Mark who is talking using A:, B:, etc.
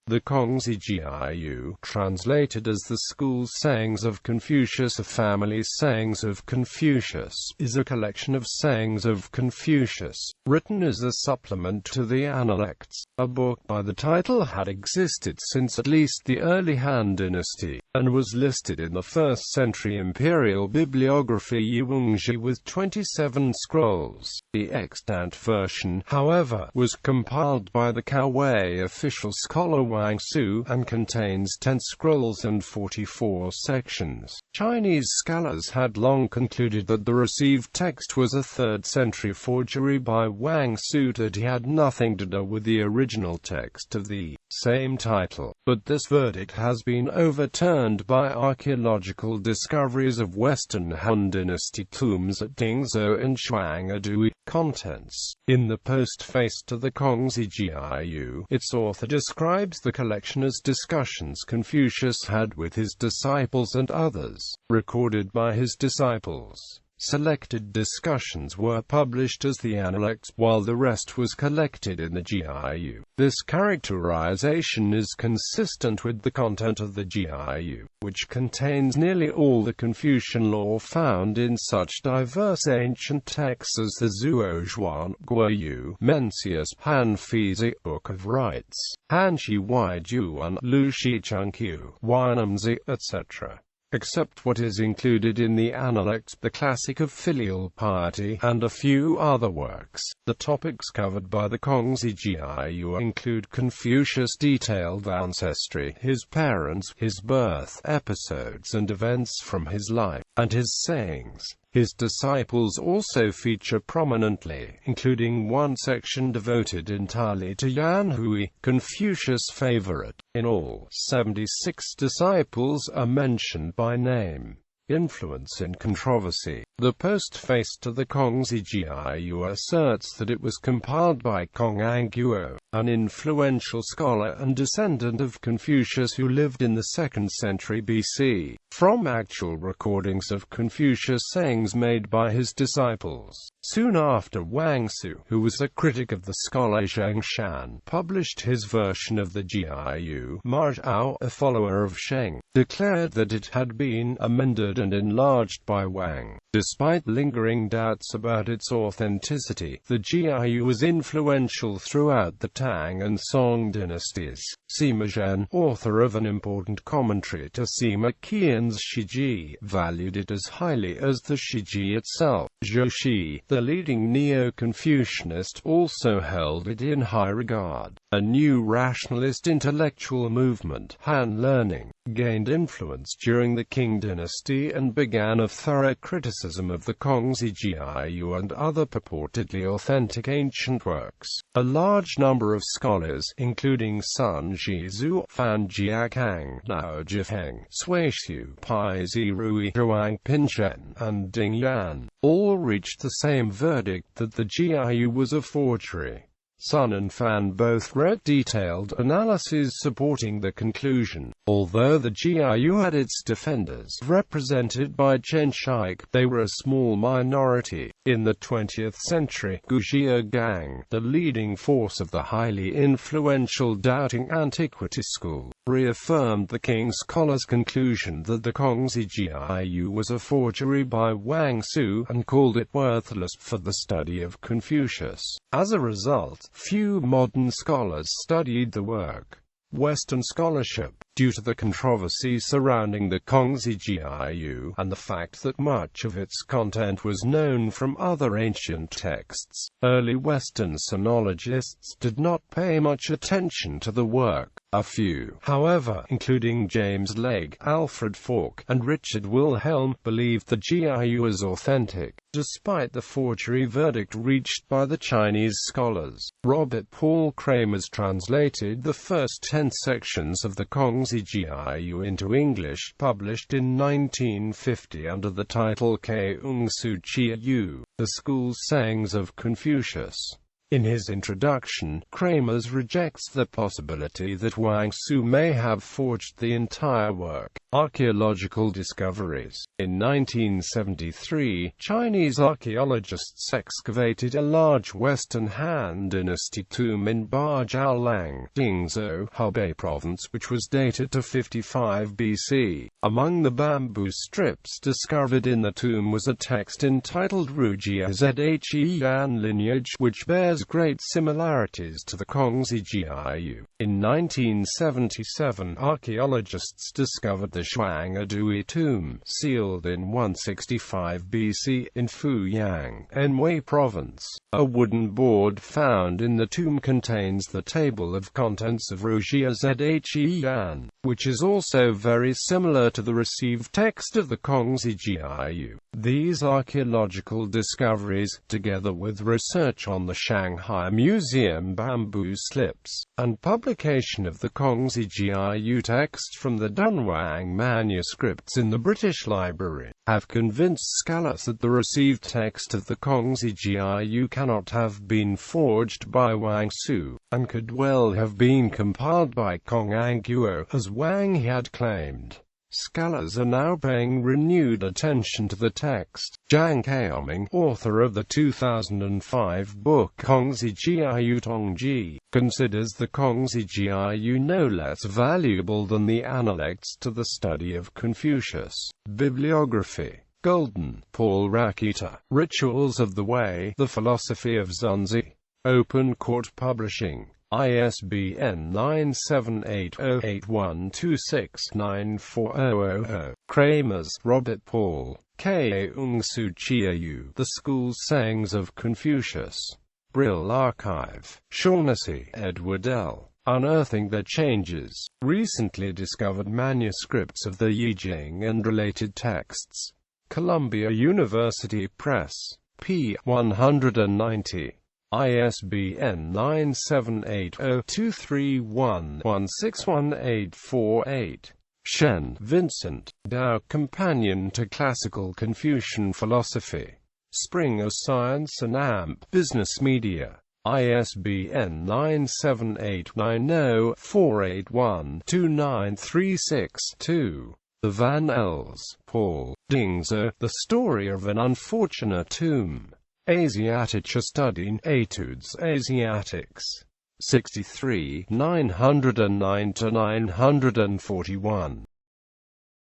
A: The Kongzi Jiayu, translated as the School Sayings of Confucius or Family Sayings of Confucius, is a collection of sayings of Confucius, written as a supplement to the Analects. A book by the title had existed since at least the early Han Dynasty, and was listed in the 1st century imperial bibliography Yiwenzhi with 27 scrolls. The extant version, however, was compiled by the Cao Wei official scholar Wang Su, and contains 10 scrolls and 44 sections. Chinese scholars had long concluded that the received text was a 3rd century forgery by Wang Su, that he had nothing to do with the original text of the same title. But this verdict has been overturned by archaeological discoveries of Western Han Dynasty tombs at Dingzhou and Shuanggudui. Contents. In the postface to the Kongzi Jiayu, its author describes the collection as discussions Confucius had with his disciples and others, recorded by his disciples. Selected discussions were published as the Analects, while the rest was collected in the Jiayu. This characterization is consistent with the content of the Jiayu, which contains nearly all the Confucian lore found in such diverse ancient texts as the Zhuo-Zhuan-Guoyu, Mencius Hanfizi, Book of Rites, Hanshi Waijuan, Lushi Chengqiu, Yiwenzhi, etc. Except what is included in the Analects, the classic of filial piety, and a few other works. The topics covered by the Kongzi Jiayu include Confucius' detailed ancestry, his parents, his birth, episodes and events from his life, and his sayings. His disciples also feature prominently, including one section devoted entirely to Yan Hui, Confucius' favorite. In all, 76 disciples are mentioned by name. Influence in controversy. The postface to the Kongzi Jiayu asserts that it was compiled by Kongzi Jiayu, an influential scholar and descendant of Confucius who lived in the 2nd century BC, from actual recordings of Confucius' sayings made by his disciples. Soon after, Wang Su, who was a critic of the scholar Zheng Shan, published his version of the Jiayu. Ma Zhao, a follower of Sheng, declared that it had been amended and enlarged by Wang. Despite lingering doubts about its authenticity, the Jiayu was influential throughout the Tang and Song dynasties. Sima Zhen, author of an important commentary to Sima Qian's Shiji, valued it as highly as the Shiji itself. Zhou Shi, the leading Neo-Confucianist, also held it in high regard. A new rationalist intellectual movement, Han Learning, gained influence during the Qing dynasty and began a thorough criticism of the Kongzi Jiayu and other purportedly authentic ancient works. A large number of scholars, including Sun Zhizu, Fan Jiakang, Nao Jifeng, Sui Xiu, Pai Zirui, Zhuang Pinshen, and Ding Yan, all reached the same verdict that the Jiayu was a forgery. Sun and Fan both wrote detailed analyses supporting the conclusion. Although the Jiayu had its defenders, represented by Chen Shaik, they were a small minority. In the 20th century, Gujia Gang, the leading force of the highly influential doubting antiquity school, reaffirmed the Qing scholars' conclusion that the Kongzi Jiayu was a forgery by Wang Su, and called it worthless for the study of Confucius. As a result, few modern scholars studied the work. Western scholarship, due to the controversy surrounding the Kongzi Jiayu, and the fact that much of its content was known from other ancient texts, early Western sinologists did not pay much attention to the work. A few, however, including James Legge, Alfred Falk, and Richard Wilhelm, believed the Jiayu as authentic, despite the forgery verdict reached by the Chinese scholars. Robert Paul Kramer's translated the first 10 sections of the Kongzi Jiayu into English, published in 1950 under the title Kongzi Jiayu, the School Sayings of Confucius. In his introduction, Kramers rejects the possibility that Wang Su may have forged the entire work. Archaeological discoveries. In 1973, Chinese archaeologists excavated a large Western Han Dynasty tomb in Bajiaolang, Dingzhou, Hubei province, which was dated to 55 BC. Among the bamboo strips discovered in the tomb was a text entitled Rujiazhe lineage, which bears great similarities to the Kongzi Jiayu. In 1977, archaeologists discovered the Shuanggudui tomb, sealed in 165 BC, in Fuyang, Anhui province. A wooden board found in the tomb contains the table of contents of Rujiazhe, which is also very similar to the received text of the Kongzi Jiayu. These archaeological discoveries, together with research on the Shanghai Museum bamboo slips, and publication of the Kongzi Jiayu text from the Dunhuang manuscripts in the British Library, have convinced scholars that the received text of the Kongzi Jiayu cannot have been forged by Wang Su, and could well have been compiled by Kongzi Jiayu, as Wang had claimed. Scholars are now paying renewed attention to the text. Zhang Kaoming, author of the 2005 book Kongzi Jiayu Tongji, considers the Kongzi Jiayu no less valuable than the Analects to the study of Confucius. Bibliography. Golden, Paul Rakita. Rituals of the Way, The Philosophy of Zunzi. Open Court Publishing. ISBN 9780812694000. Kramers, Robert Paul. Kongzi Jiayu, The School Sayings of Confucius. Brill Archive. Shaughnessy, Edward L. Unearthing the Changes. Recently discovered manuscripts of the Yijing and related texts. Columbia University Press. p. 190. ISBN 9780231161848. Shen, Vincent. Tao Companion to Classical Confucian Philosophy. Springer Science and AMP Business Media. ISBN 9789048129362. The Van Els, Paul. Dingzhou, The Story of an Unfortunate Tomb. Asiatische Studien, Etudes Asiatiques. 63, 909–941.